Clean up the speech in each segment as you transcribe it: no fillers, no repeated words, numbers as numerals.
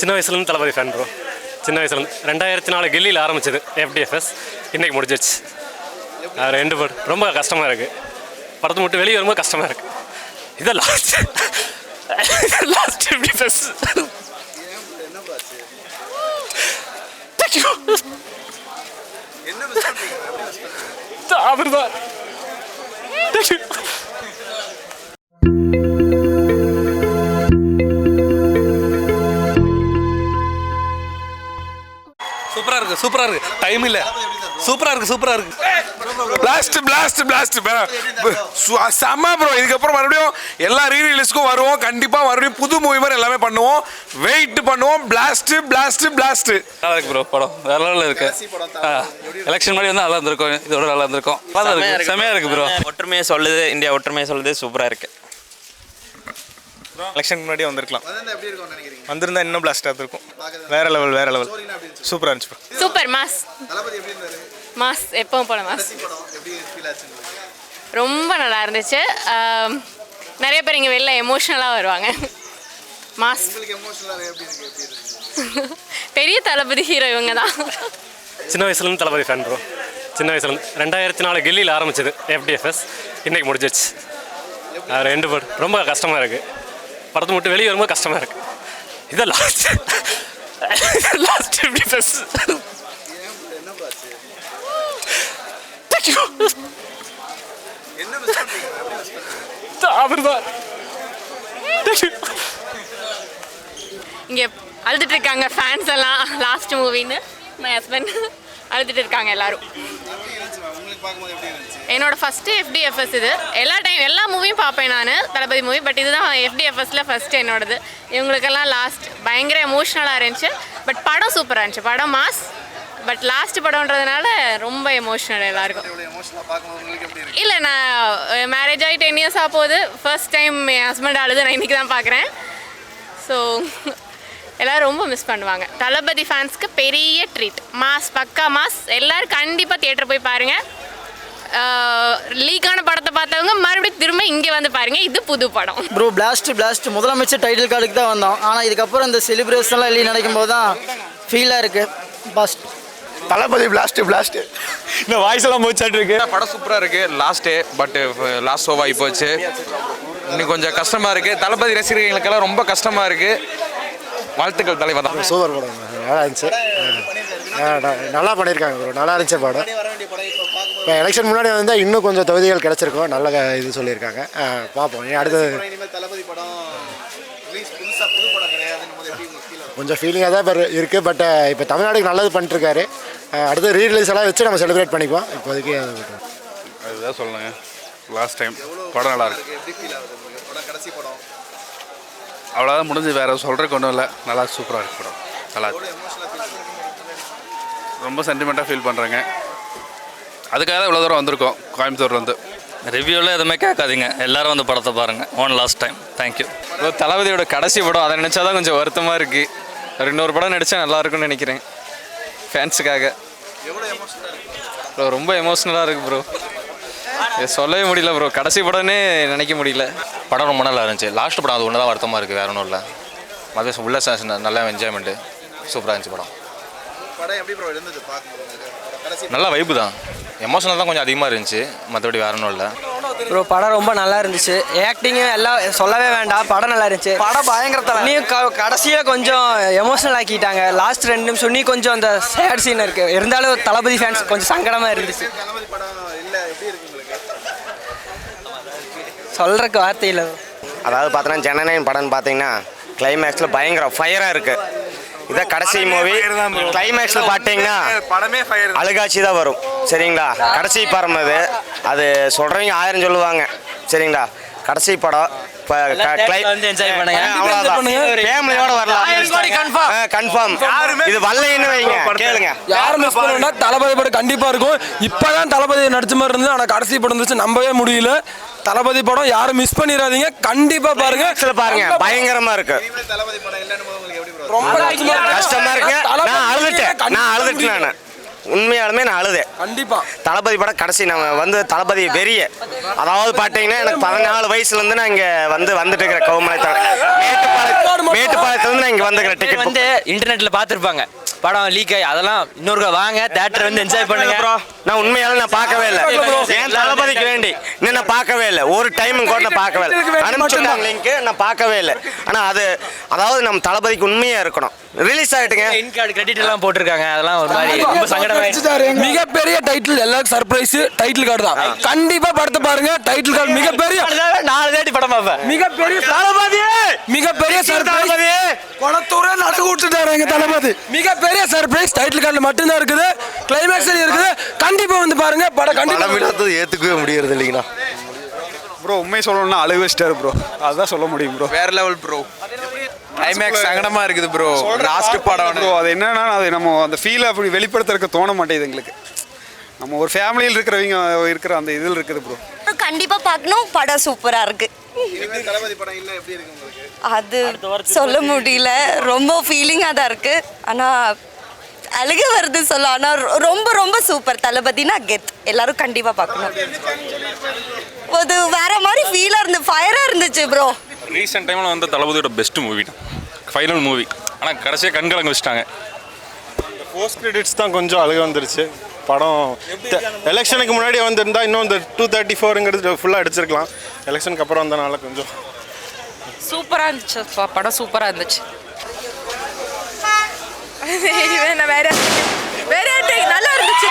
சின்ன வயசுலேருந்து தளபதி fan bro. சின்ன வயசுலேருந்து 2004 கில்லியில் ஆரம்பிச்சது எஃப்டிஎஃப்எஸ். இன்றைக்கி முடிஞ்சிச்சு. ரெண்டு படம் ரொம்ப கஷ்டமாக இருக்குது. படத்தை மட்டும் வெளியே வரும்போது கஷ்டமாக இருக்குது. இதான் லாஸ்ட் எஃப்டிஎஃப்எஸ். அவர் தான். சூப்பரா இருக்கு டைம் இல்ல. சூப்பரா இருக்கு பிளாஸ்ட் செம்ம ப்ரோ. இதுக்கப்புறம் மறுபடியும் எல்லா ரீரிலீஸ்க்கும் வருவோம். கண்டிப்பா மறுபடியும் புது மூவி மாதிரி எல்லாமே பண்ணுவோம். வெயிட் பண்ணுவோம். பிளாஸ்ட் நல்லா இருக்கு ப்ரோ. படம் வேற லெவலில் இருக்கு. எலெக்ஷன் மாதிரி வந்து நல்லா இருந்திருக்கும். இதோட நல்லா இருந்திருக்கும். செமையா இருக்கு ப்ரோ. ஒற்றுமையை சொல்லுது, இந்தியா ஒற்றுமையை சொல்லுது. சூப்பரா இருக்கு. எலெக்ஷன் முன்னாடியே வந்திருக்கலாம். வந்திருந்தா இன்னும் பிளாஸ்டாக இருக்கும். வேற லெவல் சூப்பராக இருந்துச்சு. சூப்பர் மாஸ் எப்பவும் போல மாஸ். ரொம்ப நல்லா இருந்துச்சு. நிறைய பேர் இங்கே வெளில எமோஷ்னலாக வருவாங்க. மாஸ் பெரிய தளபதி ஹீரோ இவங்க தான். சின்ன வயசுலேருந்து தளபதி ஃபேன் ப்ரோ. சின்ன வயசுலேருந்து 2004 கில்லியில் ஆரம்பிச்சது எஃப்டிஎஃப்எஸ். இன்றைக்கி முடிஞ்சிச்சு. ரெண்டு படம் ரொம்ப கஷ்டமாக இருக்குது. படத்தை மட்டும் வெளியே வரும்போது கஷ்டமாக இருக்குது. இதான் லாஸ்ட் எஃப்டிஎஃப்எஸ். அவர் தான். இங்கே அழுதுட்டு இருக்காங்க ஃபேன்ஸ் எல்லாம். லாஸ்ட் மூவின்னு மை ஹஸ்பண்ட் அழுதுட்டு இருக்காங்க எல்லாரும். என்னோட ஃபஸ்ட்டு எஃப்டிஎஃப்எஸ் இது. எல்லா மூவியும் பார்ப்பேன் நான், தளபதி மூவி. பட் இதுதான் எஃப்டிஎஃப்எஸில் ஃபஸ்ட்டு என்னோடது. இவங்களுக்கெல்லாம் லாஸ்ட் பயங்கர எமோஷ்னலாக இருந்துச்சு. பட் படம் சூப்பராக இருந்துச்சு. படம் மாஸ். பட் லாஸ்ட் படம்ன்றதுனால ரொம்ப எமோஷ்னல் எல்லாருக்கும். இல்லை, நான் மேரேஜ் ஆகி 10 years போகுது. ஃபர்ஸ்ட் டைம் என் ஹஸ்பண்ட் அழுது நான் இன்றைக்கி தான் பார்க்குறேன். ஸோ எல்லோரும் ரொம்ப மிஸ் பண்ணுவாங்க. தளபதி ஃபேன்ஸ்க்கு பெரிய ட்ரீட். மாஸ், பக்கா மாஸ். எல்லோரும் கண்டிப்பாக தியேட்டர் போய் பாருங்கள். லீக்கான படத்தை பார்த்தவங்க மறுபடியும் திரும்ப இங்கே வந்து பாருங்கள். இது புது படம் ப்ரோ. பிளாஸ்ட் முதலமைச்சர் டைட்டில் கார்டுக்கு தான் வந்தோம். ஆனால் இதுக்கப்புறம் இந்த செலிப்ரேஷன்லாம் வெளியே நினைக்கும் போது தான் ஃபீலாக இருக்குது. பஸ்ட் தளபதி பிளாஸ்ட் இந்த வாய்ஸ் எல்லாம் போச்சாட்டு இருக்கு. படம் சூப்பராக இருக்குது. லாஸ்ட் ஷோவாகி போச்சு. இன்னும் கொஞ்சம் கஷ்டமாக இருக்குது. தளபதி ரசிகர்களுக்கெல்லாம் ரொம்ப கஷ்டமாக இருக்குது. வாழ்த்துக்கள் தலைவர் தான். சூப்பர் படம். நல்லா இருந்துச்சு. நல்லா பண்ணியிருக்காங்க ப்ரோ. நல்லா இருந்துச்சு படம். இப்போ எலெக்ஷன் முன்னாடி வந்தால் இன்னும் கொஞ்சம் தொகுதிகள் கிடச்சிருக்கும். நல்ல இது சொல்லியிருக்காங்க. பார்ப்போம். அடுத்தது கொஞ்சம் ஃபீலிங்காக தான் இப்போ இருக்குது. பட் இப்போ தமிழ்நாடுக்கு நல்லது பண்ணிட்டுருக்காரு. அடுத்து ரீரிலீஸ் எல்லாம் வச்சு நம்ம செலிப்ரேட் பண்ணிப்போம். இப்போதைக்கு அதுதான் சொல்லுங்க. லாஸ்ட் டைம் படம் நல்லா இருக்கு. அவ்வளோதான் முடிஞ்சு. வேறு சொல்கிறதுக்கு ஒன்றும் இல்லை. நல்லா சூப்பராக இருக்கு படம். நல்லா இருக்கு. ரொம்ப சென்டிமெண்ட்டாக ஃபீல் பண்ணுறேங்க. அதுக்காக தான் இவ்வளோ தூரம் வந்திருக்கோம் கோயம்புத்தூர்லேருந்து. ரிவ்யூவில் எதுவுமே கேட்காதீங்க. எல்லாரும் வந்து படத்தை பாருங்கள். One last time. தேங்க்யூ. தளபதியோட கடைசி படம். அதை நினச்சா தான் கொஞ்சம் வருத்தமாக இருக்குது. ஒரு இன்னொரு படம் நடித்தா நல்லா இருக்குன்னு நினைக்கிறேன் ஃபேன்ஸுக்காக. ரொம்ப எமோஷ்னலாக இருக்குது ப்ரோ. சொல்லவே முடியல ப்ரோ. கடைசி படம்னே நினைக்க முடியல. படம் ரொம்ப நல்லா இருந்துச்சு. லாஸ்ட் படம் அது ஒன்று தான் வருத்தமாக இருக்குது. வேறு ஒன்றும் இல்லை. மதியம் உள்ள நல்லா என்ஜாய்மெண்ட்டு. சூப்பராக இருந்துச்சு படம். நல்லா வைப்பு தான். எமோஷனல் தான் கொஞ்சம் அதிகமாக இருந்துச்சு. மற்றபடி வேறு ஒன்றும் இல்லை ப்ரோ. படம் ரொம்ப நல்லா இருந்துச்சு. ஆக்டிங்கும் எல்லாம் சொல்லவே வேண்டாம். படம் நல்லா இருந்துச்சு. படம் பயங்கரத்தில் நீ கடைசியில் கொஞ்சம் எமோஷனல் ஆக்கிட்டாங்க. லாஸ்ட் 2 நிமிஷம் நீ கொஞ்சம் அந்த சேட் சீன் இருக்குது. இருந்தாலும் தளபதி ஃபேன்ஸ் கொஞ்சம் சங்கடமாக இருந்துச்சு. சொல்கிறக்கு வார்த்தை இல்லை. அதாவது பார்த்தோன்னா ஜனநாயகன் படம்னு பார்த்தீங்கன்னா கிளைமேக்ஸில் பயங்கர ஃபயராக இருக்குது. இதான் கடைசி மூவி. கிளைமேக்ஸில் பார்த்தீங்கன்னா அழுகாட்சி தான் வரும். சரிங்களா? கடைசி படம் அது சொல்கிறவங்க 1000 சொல்லுவாங்க. சரிங்களா? கடைசி படம். ஃபேமிலியோட வரலாம். கன்ஃபார்ம். இது வரலைன்னு வைங்க, கேளுங்க. யாரும் மிஸ் பண்ணா தளபதி படம் கண்டிப்பாக இருக்கும். இப்போ தான் தளபதி நடிச்ச மாதிரி இருந்தது. ஆனால் கடைசி படம் இருந்துச்சு, நம்பவே முடியல. தளபதி படம் யாரும் மிஸ் பண்ணிடாதீங்க. கண்டிப்பாக பாருங்க. பயங்கரமாக இருக்கு. ரொம்ப கஷ்டமாக இருக்கு. நான் அழுதுட்டேன். உண்மையாலுமே நான் அழுதேன். கண்டிப்பா தளபதி படம் கடைசி நான் வந்து தளபதி வெறிய, அதாவது பார்த்தீங்கன்னா எனக்கு 14 வயசுலேருந்து நான் இங்கே வந்துட்டு இருக்கிற மேட்டுப்பாளையத்துலேருந்து நான் இங்கே வந்துக்கிறேன். டிக்கெட் வந்து இன்டர்நெட்டில் பார்த்துருப்பாங்க படம் லீக் ஆகி, அதெல்லாம் இன்னொரு வாங்க தேட்டர் வந்து என்ஜாய் பண்ணுங்க ப்ரோ. நான் உண்மையால நான் பார்க்கவே இல்லை, என் தளபதிக்கு வேண்டி இன்னும் நான் பார்க்கவே இல்லை, ஒரு டைம் கூட நான் பார்க்கவே இல்லை. அனுப்பிச்சுட்டாங்க லிங்க், நான் பார்க்கவே இல்லை. ஆனால் அதாவது நம்ம தளபதிக்கு உண்மையாக இருக்கணும். ரிலீஸ் ஆகிட்டுங்க, இன் கார்டு கிரெடிட் எல்லாம் போட்டிருக்காங்க, அதெல்லாம் ஒரு மாதிரி ரொம்ப சங்கடமாயிடுச்சு. மிகப்பெரிய டைட்டில் எல்லாருக்கும் சர்ப்ரைஸ் டைட்டில் கார்டு தான். கண்டிப்பா படத்தை பாருங்க, டைட்டில் கார்டு மிகப்பெரிய 4 தேடி படம் பார்ப்பேன். மிகப்பெரிய தளபதி, மிகப்பெரிய சர்ப்ரைஸ். குளத்தூரே நட்டு விட்டுட்டாரு எங்க தளபதி. மிகப்பெரிய சர்ப்ரைஸ் டைட்டில் கார்டுல மட்டும்தான் இருக்குது, கிளைமேக்ஸ் இருக்குது. கண்டிப்பா வந்து பாருங்க, படம் கண்டிப்பா ஏற்றுக்கவே முடியறது இல்லைங்கண்ணா. ப்ரோ உண்மையை சொல்லணும்னா அழுக வச்சிட்டாரு ப்ரோ, அதுதான் சொல்ல முடியும் ப்ரோ. வேற லெவல் ப்ரோ. கிளைமேக்ஸ் சங்கடமா இருக்குது ப்ரோ. லாஸ்ட் படம் ப்ரோ, அது என்னன்னா அது நம்ம அந்த ஃபீலை அப்படி வெளிப்படுத்துறதுக்கு தோண மாட்டேங்குது எங்களுக்கு. நம்ம ஒரு ஃபேமிலியில் இருக்கிற அந்த இதில் இருக்குது ப்ரோ. கண்டிப்பா பார்க்கணும், படம் சூப்பரா இருக்கு. அது சொல்ல முடியல, ரொம்ப ஃபீலிங்காக தான் இருக்கு. ஆனால் அழுக வருது சொல்ல. ஆனால் ரொம்ப ரொம்ப சூப்பர். தளபதினா கெத், எல்லாரும் கண்டிப்பாக பார்க்கணும். அது வேற மாதிரி ஃபீலாக இருந்து ஃபயராக இருந்துச்சு ப்ரோ. ரீசெண்ட் டைமில் வந்து தளபதியோட பெஸ்ட் மூவி தான், ஃபைனல் மூவி. ஆனால் கடைசியாக கண்கலங்க வச்சுட்டாங்க. போஸ்ட் கிரெடிட்ஸ் தான் கொஞ்சம் அழுக வந்துருச்சு. படம் எலெக்ஷனுக்கு முன்னாடி வந்திருந்தா இன்னும் இந்த 234ங்கிறது ஃபுல்லாக அடிச்சிருக்கலாம். எலெக்ஷனுக்கு அப்புறம் வந்தனால கொஞ்சம் சூப்பராக இருந்துச்சு படம், சூப்பராக இருந்துச்சு. நல்லா இருந்துச்சு.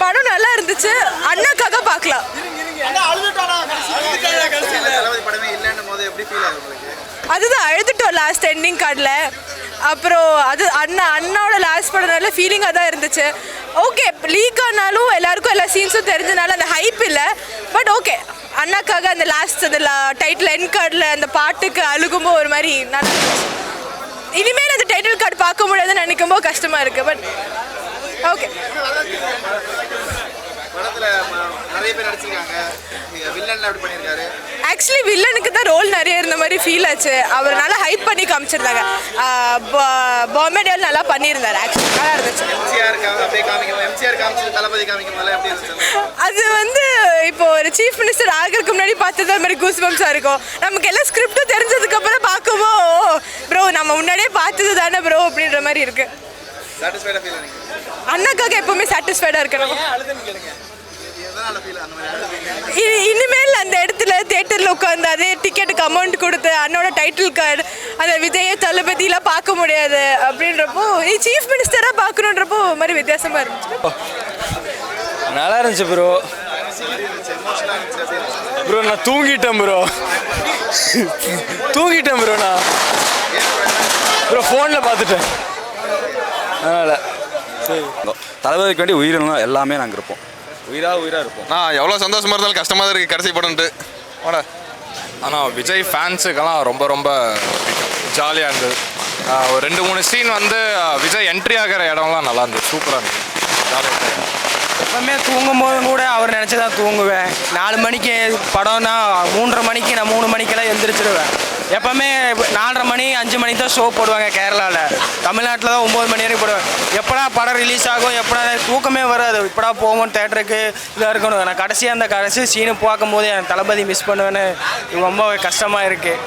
படம் நல்லா இருந்துச்சு, அண்ணாக்காக பார்க்கலாம். அதுதான் அழுதுட்டோம் லாஸ்ட் எண்டிங் கார்டில். அப்புறம் அது அண்ணாவோட லாஸ்ட் படம்னால ஃபீலிங்காக தான் இருந்துச்சு. ஓகே, லீக் ஆனாலும் எல்லாருக்கும் எல்லா சீன்ஸும் தெரிஞ்சனால அந்த ஹைப் இல்லை. பட் ஓகே, அண்ணாக்காக அந்த லாஸ்ட் அந்த டைட்டில் எண்ட் கார்டில் அந்த பாட்டுக்கு அழுகும்போது ஒரு மாதிரி நல்லா இருந்துச்சு. இனிமேல் அந்த டைட்டில் கார்டு பார்க்க முடியாதுன்னு நினைக்கும்போது கஷ்டமாக இருக்குது. But okay. ஆக்சுவலி வில்லனுக்கு தான் ரோல் நிறைய இருந்த மாதிரி ஃபீல் ஆச்சு. அவர் நல்லா ஹைப் பண்ணி காமிச்சிருந்தாங்க. பாம்பே டேல் நல்லா பண்ணியிருந்தாரு. ஆக்சுவலி நல்லா இருந்துச்சு. அது வந்து இப்போ ஒரு சீஃப் மினிஸ்டர் ஆகிறதுக்கு முன்னாடி பார்த்தது அது மாதிரி கூஸ் பம்ஸாக இருக்கும். நமக்கு எல்லாம் ஸ்கிரிப்டும் தெரிஞ்சதுக்கு அப்புறம் பார்க்குமோ ப்ரோ நம்ம முன்னாடியே பார்த்தது தானே ப்ரோ அப்படின்ற மாதிரி இருக்கு. அண்ணாக்காக எப்பவுமே சாட்டிஸ்ஃபைடாக இருக்கணும். இனிமேல் அந்த இடத்துல தியேட்டரில் உட்காந்து அதே டிக்கெட்டுக்கு அமௌண்ட் கொடுத்து அண்ணோட டைட்டில் கார்டு அந்த விஜய தளபதியெலாம் பார்க்க முடியாது. அப்படின்றப்போ சீஃப் மினிஸ்டராக பார்க்கணுன்றப்போ மாதிரி வித்தியாசமாக இருந்துச்சு. நல்லா இருந்துச்சு ப்ரோ. ப்ரோ நான் தூங்கிட்டேன் ப்ரோ, நான் ப்ரோ ஃபோனில் பார்த்துட்டேன். அதனால் சரி, தளபதிக்கு வேண்டி உயிரிழந்தோம் எல்லாமே நாங்கள் இருப்போம், உயிராக இருப்போம். எவ்வளோ சந்தோஷமா இருந்தாலும் கஷ்டமாக தான் இருக்குது கடைசி படம்ட்டு. ஆனால் விஜய் ஃபேன்ஸுக்கெல்லாம் ரொம்ப ரொம்ப ஜாலியாக இருந்தது. ஒரு 2-3 சீன் வந்து விஜய் என்ட்ரி ஆகிற இடம்லாம் நல்லா இருந்தது, சூப்பராக இருந்தது, ஜாலியாக. எப்பவுமே தூங்கும்போதும் கூட அவர் நினச்சி தான் தூங்குவேன். 4 மணிக்கு படம்னா 3:30 மணிக்கு நான் 3 மணிக்கெல்லாம் எழுந்திரிச்சிடுவேன். எப்போவுமே 4:30 மணி 5 மணிக்கு தான் ஷோ போடுவாங்க கேரளாவில். தமிழ்நாட்டில் தான் 9 மணி வரைக்கும் போடுவேன். எப்படா படம் ரிலீஸ் ஆகும், எப்படா தூக்கமே வராது, எப்படா போவோம் தேட்டருக்கு இதாக இருக்கணும். நான் கடைசியாக அந்த கடைசி சீனு பார்க்கும்போது என் தளபதி மிஸ் பண்ணுவேன்னு ரொம்ப கஷ்டமாக இருக்குது.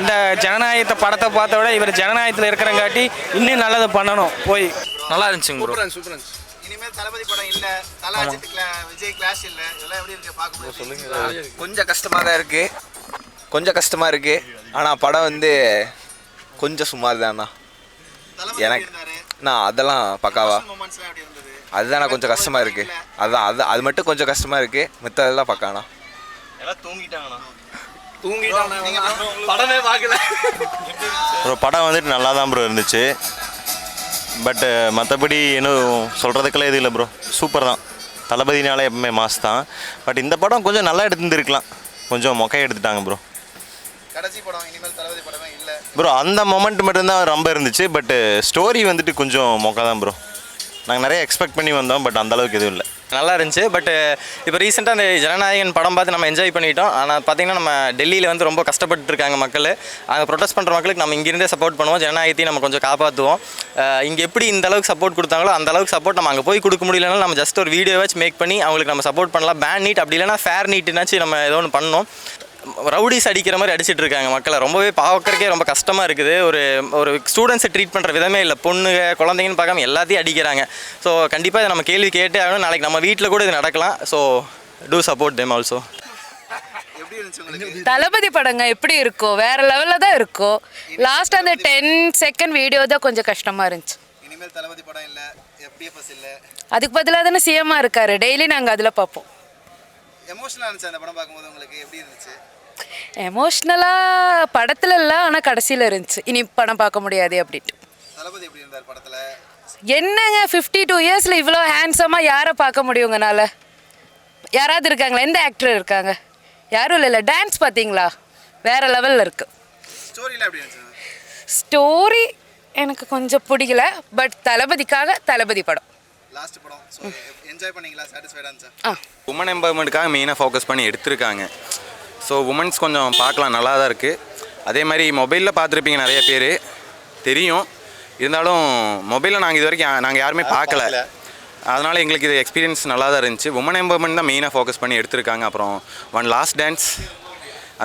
இந்த ஜனநாயகத்தை படத்தை பார்த்த விட இவர் ஜனநாயகத்தில் இருக்கிறங்காட்டி இன்னும் நல்லது பண்ணணும். போய் நல்லா இருந்துச்சுங்க ப்ரோ. இனிமேல் தளபதி படம் இல்லை, விஜய் கிளாஸ் இல்லை, இதெல்லாம் எப்படி இருக்கு பார்க்கும்போது சொல்லுங்க. கொஞ்சம் கஷ்டமாக தான் இருக்குது, கொஞ்சம் கஷ்டமாக இருக்குது. ஆனால் படம் வந்து கொஞ்சம் சுமார் தான்ண்ணா எனக்கு. நான் அதெல்லாம் பக்காவா, அதுதான் கொஞ்சம் கஷ்டமாக இருக்குது. அது மட்டும் கொஞ்சம் கஷ்டமாக இருக்குது, மித்ததெல்லாம் பக்காண்ணா. எல்லாம் தூங்கிட்டாங்கண்ணா. படமே பார்க்கல ப்ரோ. படம் வந்துட்டு நல்லா தான் ப்ரோ இருந்துச்சு. பட்டு மற்றபடி இன்னும் சொல்கிறதுக்கெல்லாம் இது இல்லை ப்ரோ. சூப்பர் தான், தளபதினாலே எப்பவுமே மாஸ் தான். பட் இந்த படம் கொஞ்சம் நல்லா எடுத்துருந்துருக்கலாம், கொஞ்சம் மொக்கையை எடுத்துட்டாங்க ப்ரோ. கடைசி படம் இனிமேல் தளபதி படமே இல்லை ப்ரோ. அந்த மொமெண்ட் மட்டும்தான் ரொம்ப இருந்துச்சு. பட்டு ஸ்டோரி வந்துட்டு கொஞ்சம் மொக்கை தான் ப்ரோ. நாங்கள் நிறைய எக்ஸ்பெக்ட் பண்ணி வந்தோம், பட் அந்தளவுக்கு எதுவும் இல்லை. நல்லா இருந்துச்சு. பட் இப்போ ரீசெண்டாக அந்த ஜனநாயகன் படம் பார்த்து நம்ம என்ஜாய் பண்ணிட்டோம். ஆனால் பார்த்தீங்கன்னா நம்ம டெல்லியில் வந்து ரொம்ப கஷ்டப்பட்டு இருக்காங்க மக்கள். அங்கே ப்ரொடெஸ்ட் பண்ணுற மக்களுக்கு நம்ம இங்கிருந்தே சப்போர்ட் பண்ணுவோம், ஜனநாயகத்தையும் நம்ம கொஞ்சம் காப்பாற்றுவோம். இங்கே எப்படி இந்த அளவுக்கு சப்போர்ட் கொடுத்தாங்களோ அந்த அளவுக்கு சப்போர்ட் நம்ம அங்கே போய் கொடுக்க முடியலனாலும் நம்ம ஜஸ்ட் ஒரு வீடியோவாச்சும் மேக் பண்ணி அவங்களுக்கு நம்ம சப்போர்ட் பண்ணலாம். பேன் நீட் அப்படி இல்லைனா ஃபேர் நீட்டுனாச்சும் நம்ம ஏதோ ஒன்று பண்ணணும். ரவுடிஸ் அடிக்கிற மாதிரி அடிச்சிட்டு இருக்காங்க மக்களை. ரொம்பவே பார்க்கறக்கே ரொம்ப கஷ்டமாக இருக்குது. ஒரு ஸ்டூடெண்ட்ஸை ட்ரீட் பண்ணுற விதமே இல்லை. பொண்ணுங்க குழந்தைங்கன்னு பார்க்காம எல்லாத்தையும் அடிக்கிறாங்க. ஸோ கண்டிப்பாக இதை நம்ம கேள்வி கேட்டே ஆகணும். நாளைக்கு நம்ம வீட்டில் கூட இது நடக்கலாம். So to support them also. Thalapathy படங்க எப்படி இருக்கோ வேற லெவலில் தான் இருக்கும். லாஸ்ட் அந்த 10 செகண்ட் வீடியோ தான் கொஞ்சம் கஷ்டமாக இருந்துச்சு. அதுக்கு பதிலாக தானே சிஎம்மா இருக்காரு. டெய்லி நாங்கள் அதில் பார்ப்போம். எமோஷ்னலாக படத்தில் இல்லை, ஆனால் கடைசியில் இருந்துச்சு. இனி படம் பார்க்க முடியாது அப்படின்ட்டு. என்னங்க 52 இயர்ஸில் இவ்வளோ ஹேண்ட்ஸமாக யாரை பார்க்க முடியுங்கனால? யாராவது இருக்காங்களா? எந்த ஆக்டர் இருக்காங்க? யாரும் இல்லை. டான்ஸ் பார்த்தீங்களா? வேறு லெவலில் இருக்குது. ஸ்டோரி எனக்கு கொஞ்சம் பிடிக்கல. பட் தளபதிக்காக தளபதி படம். உமன் எம்பவர்மெண்ட்டுக்காக மெயினாக ஃபோக்கஸ் பண்ணி எடுத்திருக்காங்க. ஸோ உமன்ஸ் கொஞ்சம் பார்க்கலாம், நல்லா தான் இருக்குது. அதே மாதிரி மொபைலில் பார்த்துருப்பீங்க நிறைய பேர் தெரியும். இருந்தாலும் மொபைலில் நாங்கள் இது வரைக்கும் நாங்கள் யாருமே பார்க்கல. அதனால் எங்களுக்கு இது எக்ஸ்பீரியன்ஸ் நல்லா தான் இருந்துச்சு. உமன் எம்பவர்மெண்ட் தான் மெயினாக ஃபோக்கஸ் பண்ணி எடுத்திருக்காங்க. அப்புறம் ஒன் லாஸ்ட் டான்ஸ்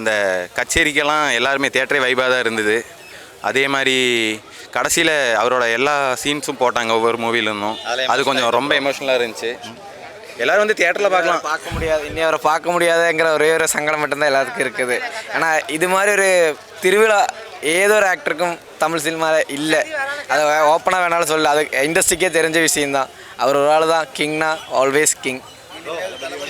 அந்த கச்சேரிக்கெல்லாம் எல்லாருமே தியேட்டரே வைபாக தான் இருந்தது. அதே மாதிரி கடைசியில் அவரோட எல்லா சீன்ஸும் போட்டாங்க ஒவ்வொரு மூவிலேருந்தும். அது கொஞ்சம் ரொம்ப எமோஷ்னலாக இருந்துச்சு. எல்லோரும் வந்து தியேட்டரில் பார்க்க முடியாது. இன்னும் அவரை பார்க்க முடியாதுங்கிற ஒரே ஒரு சங்கடம் மட்டும்தான் எல்லாத்துக்கும் இருக்குது. ஆனால் இது மாதிரி ஒரு திருவிழா ஏதோ ஒரு ஆக்டருக்கும் தமிழ் சினிமாவில் இல்லை. அதை ஓப்பனாக வேணாலும் சொல்லல. அது இண்டஸ்ட்ரிக்கே தெரிஞ்ச விஷயந்தான். அவர் ஒரு ஆள் தான் கிங்னா ஆல்வேஸ் கிங்.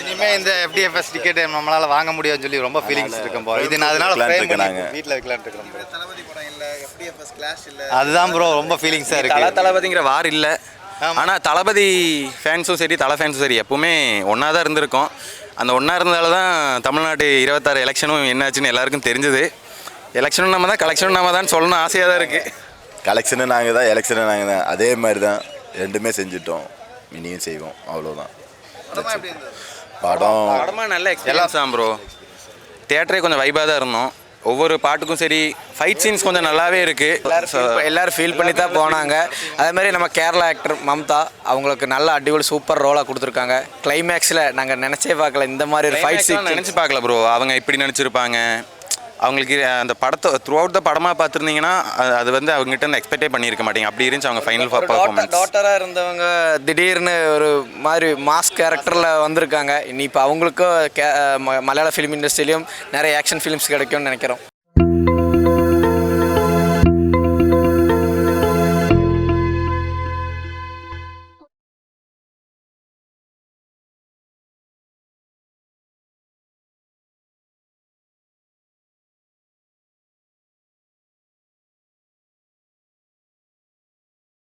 இனிமேல் இந்த FDFS டிக்கெட் நம்மளால் வாங்க முடியாதுன்னு சொல்லி ரொம்ப ஃபீலிங்ஸ் இருக்கும் போது இது நான் அதனால வீட்டில் வைக்கலான்னு இருக்கிறோம். அதுதான் ப்ரோ ரொம்ப ஃபீலிங்ஸாக இருக்குது. தளபதிங்கிற வார் இல்லை. ஆனால் தளபதி ஃபேன்ஸும் சரி தலை ஃபேன்ஸும் சரி எப்போவுமே ஒன்றா தான் இருந்திருக்கோம். அந்த ஒன்றா இருந்ததால தான் தமிழ்நாட்டு 26 எலெக்ஷனும் என்னாச்சுன்னு எல்லாருக்கும் தெரிஞ்சது. எலெக்ஷனும் நம்ம தான், கலெக்ஷனும் நம்ம தான் சொல்லணும் ஆசையாக தான் இருக்குது. கலெக்ஷனும் நாங்கள் தான், எலெக்ஷனும் நாங்கள் தான். அதே மாதிரி தான் ரெண்டுமே செஞ்சுட்டோம், இனியும் செய்வோம். அவ்வளோதான். படமாக நல்ல எக்ஸ்பீரியன்ஸ் தான் ப்ரோ. தியேட்டரே கொஞ்சம் வைபாக தான் இருந்தோம். ஒவ்வொரு பாட்டுக்கும் சரி ஃபைட் சீன்ஸ் கொஞ்சம் நல்லாவே இருக்குது. எல்லோரும் ஃபீல் பண்ணி தான் போனாங்க. அதேமாதிரி நம்ம கேரளா ஆக்டர் மம்தா அவங்களுக்கு நல்ல அடிப்பொலி சூப்பர் ரோலாக கொடுத்துருக்காங்க. கிளைமேக்ஸில் நாங்கள் நினச்சே பார்க்கல இந்த மாதிரி ஒரு ஃபைட் சீன். நினச்சி பார்க்கல ப்ரோ. அவங்க இப்படி நினச்சிருப்பாங்க. அவங்களுக்கு அந்த படத்தை த்ரூ அவுட் த படமாக பார்த்துருந்தீங்கன்னா அது வந்து அவங்ககிட்ட இருந்து எக்ஸ்பெக்டே பண்ணியிருக்க மாட்டீங்க. அப்படி இருந்துச்சு அவங்க ஃபைனல் பர்ஃபார்மன்ஸ். டாட்டராக இருந்தவங்க திடீர்னு ஒரு மாதிரி மாஸ் கேரக்டரில் வந்திருக்காங்க. இனி இப்போ அவங்களுக்கும் மலையாள ஃபிலிம் இண்டஸ்ட்ரியிலையும் நிறைய ஆக்ஷன் ஃபிலிம்ஸ் கிடைக்கும்னு நினைக்கிறோம்.